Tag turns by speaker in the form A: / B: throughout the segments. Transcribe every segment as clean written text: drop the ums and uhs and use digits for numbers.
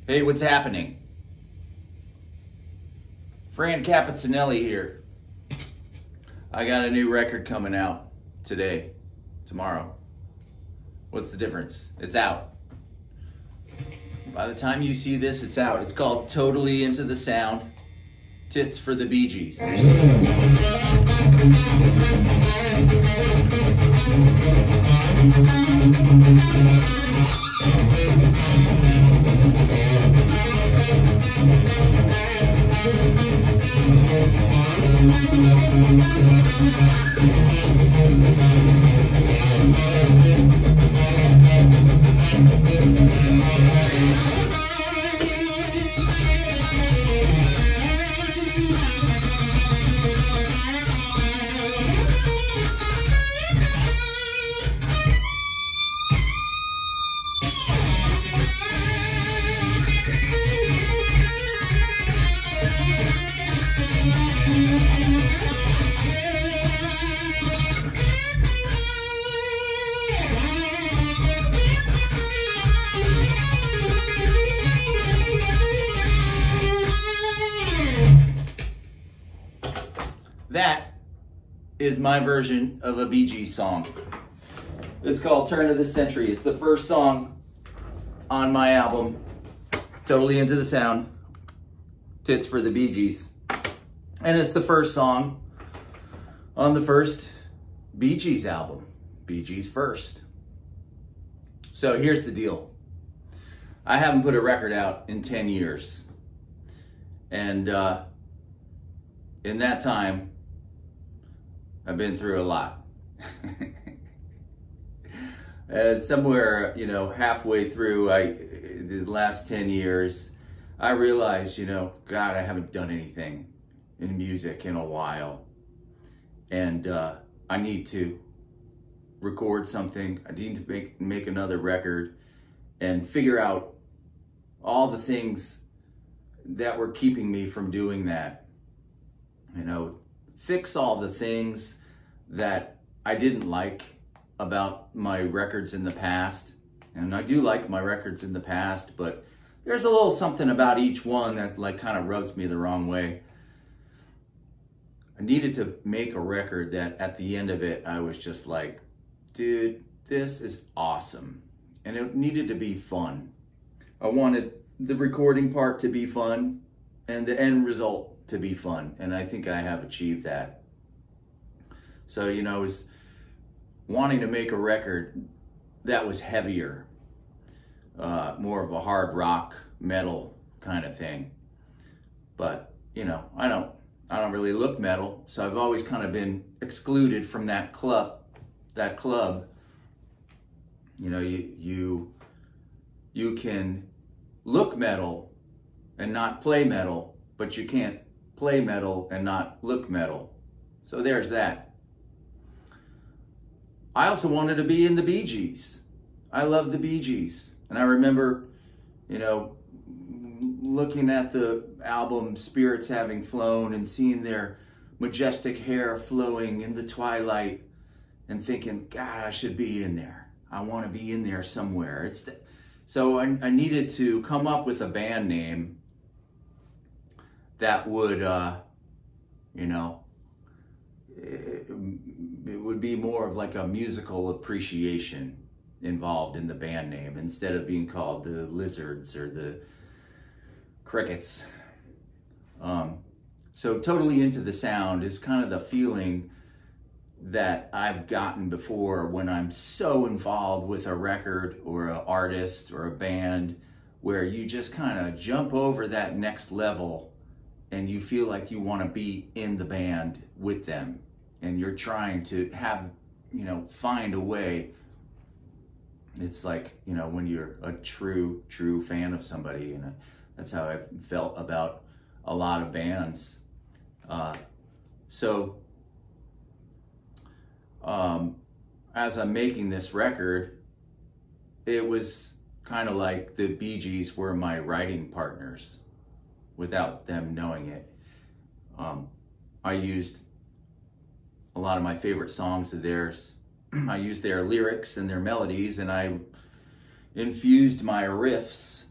A: Hey, what's happening? Fran Capitanelli here. I got a new record coming out today, tomorrow. What's the difference? It's out. By the time you see this, it's out. It's called Totally Into the Sound. Tits for the Bee Gees. That is my version of a Bee Gees song. It's called Turn of the Century. It's the first song on my album, Totally Into the Sound, Tits for the Bee Gees. And it's the first song on the first Bee Gees album, Bee Gees First. So here's the deal. I haven't put a record out in 10 years. And in that time, I've been through a lot. And somewhere, halfway through the last 10 years, I realized, God, I haven't done anything in music in a while. And I need to record something. I need to make another record and figure out all the things that were keeping me from doing that. Fix all the things that I didn't like about my records in the past. And I do like my records in the past, but there's a little something about each one that kind of rubs me the wrong way. I needed to make a record that at the end of it, I was just like, dude, this is awesome. And it needed to be fun. I wanted the recording part to be fun and the end result to be fun. And I think I have achieved that. So, I was wanting to make a record that was heavier, more of a hard rock, metal kind of thing. But, I don't really look metal, so I've always kind of been excluded from that club. You can look metal and not play metal, but you can't play metal and not look metal. So there's that. I also wanted to be in the Bee Gees. I love the Bee Gees. And I remember, looking at the album Spirits Having Flown and seeing their majestic hair flowing in the twilight and thinking, God, I should be in there. I want to be in there somewhere. So I needed to come up with a band name that would, it would be more of like a musical appreciation involved in the band name instead of being called the Lizards or the Crickets. So Totally Into the Sound is kind of the feeling that I've gotten before when I'm so involved with a record or an artist or a band, where you just kind of jump over that next level and you feel like you want to be in the band with them. And you're trying to find a way. It's like, when you're a true fan of somebody, and that's how I've felt about a lot of bands. As I'm making this record, it was kind of like the Bee Gees were my writing partners without them knowing it. I used a lot of my favorite songs of theirs. I used their lyrics and their melodies, and I infused my riffs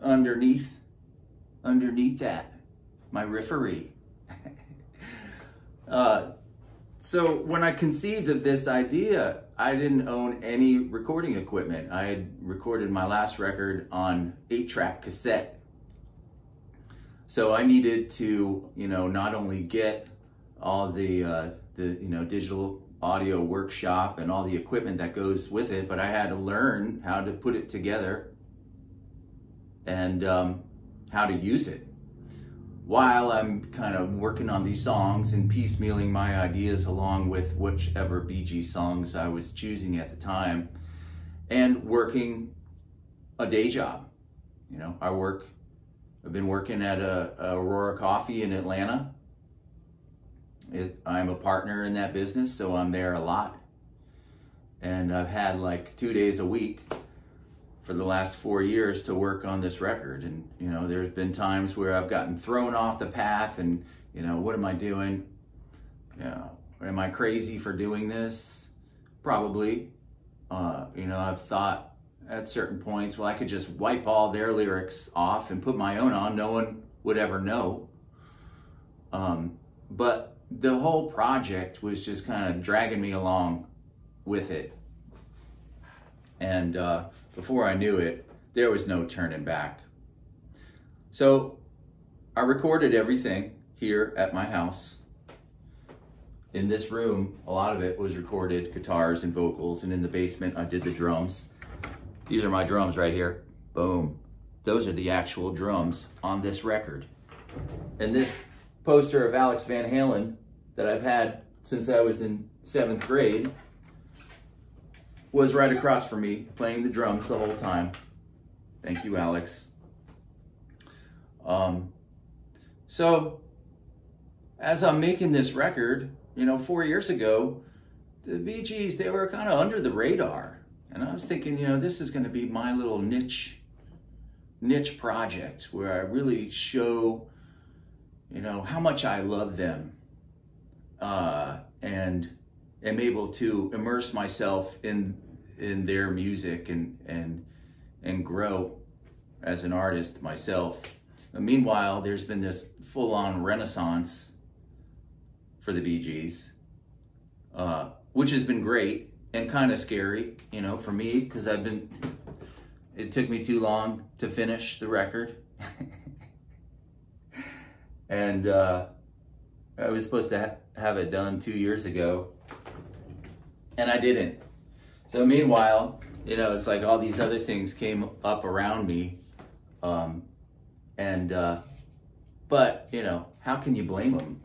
A: underneath that, my riffery. So when I conceived of this idea, I didn't own any recording equipment. I had recorded my last record on 8-track cassette. So I needed to, not only get all the digital audio workshop and all the equipment that goes with it, but I had to learn how to put it together and how to use it while I'm kind of working on these songs and piecemealing my ideas along with whichever Bee Gees songs I was choosing at the time, and working a day job. I've been working at Aurora Coffee in Atlanta. I'm a partner in that business, so I'm there a lot. And I've had like 2 days a week for the last 4 years to work on this record. And, there's been times where I've gotten thrown off the path and, what am I doing? Am I crazy for doing this? Probably. I've thought at certain points, well, I could just wipe all their lyrics off and put my own on. No one would ever know. But the whole project was just kind of dragging me along with it. And before I knew it, there was no turning back. So I recorded everything here at my house. In this room, a lot of it was recorded, guitars and vocals, and in the basement I did the drums. These are my drums right here. Boom. Those are the actual drums on this record. And this poster of Alex Van Halen that I've had since I was in 7th grade was right across from me, playing the drums the whole time. Thank you, Alex. So as I'm making this record, 4 years ago, the Bee Gees, they were kind of under the radar. And I was thinking, this is going to be my little niche project where I really show, how much I love them, and am able to immerse myself in their music and grow as an artist myself. And meanwhile, there's been this full-on renaissance for the Bee Gees, which has been great and kind of scary, for me, because it took me too long to finish the record. And I was supposed to have it done 2 years ago, and I didn't. So meanwhile, it's like all these other things came up around me, but how can you blame them?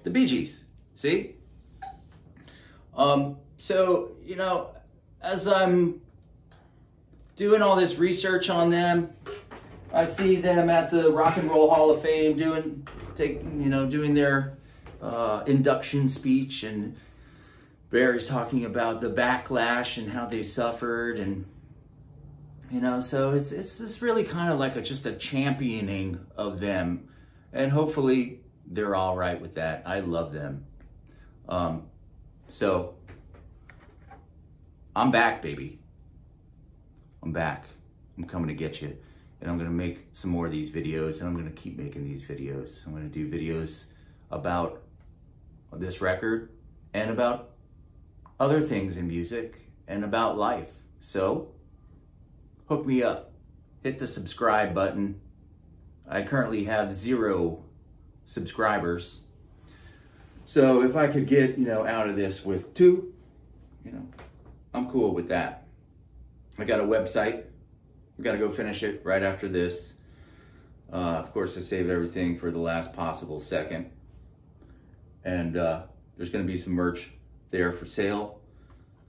A: The Bee Gees, see? So, as I'm doing all this research on them, I see them at the Rock and Roll Hall of Fame doing their induction speech, and Barry's talking about the backlash and how they suffered, and so it's just really kind of like just a championing of them, and hopefully they're all right with that. I love them. So I'm back, baby. I'm back. I'm coming to get you. And I'm going to make some more of these videos, and I'm going to keep making these videos. I'm going to do videos about this record and about other things in music and about life. So hook me up. Hit the subscribe button. I currently have 0 subscribers. So if I could get, out of this with 2, I'm cool with that. I got a website. We got to go finish it right after this. Of course, I saved everything for the last possible second. And there's going to be some merch there for sale.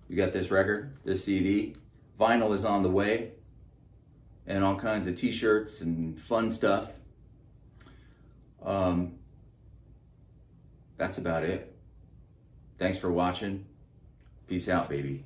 A: We got this record, this CD. Vinyl is on the way. And all kinds of t-shirts and fun stuff. That's about it. Thanks for watching. Peace out, baby.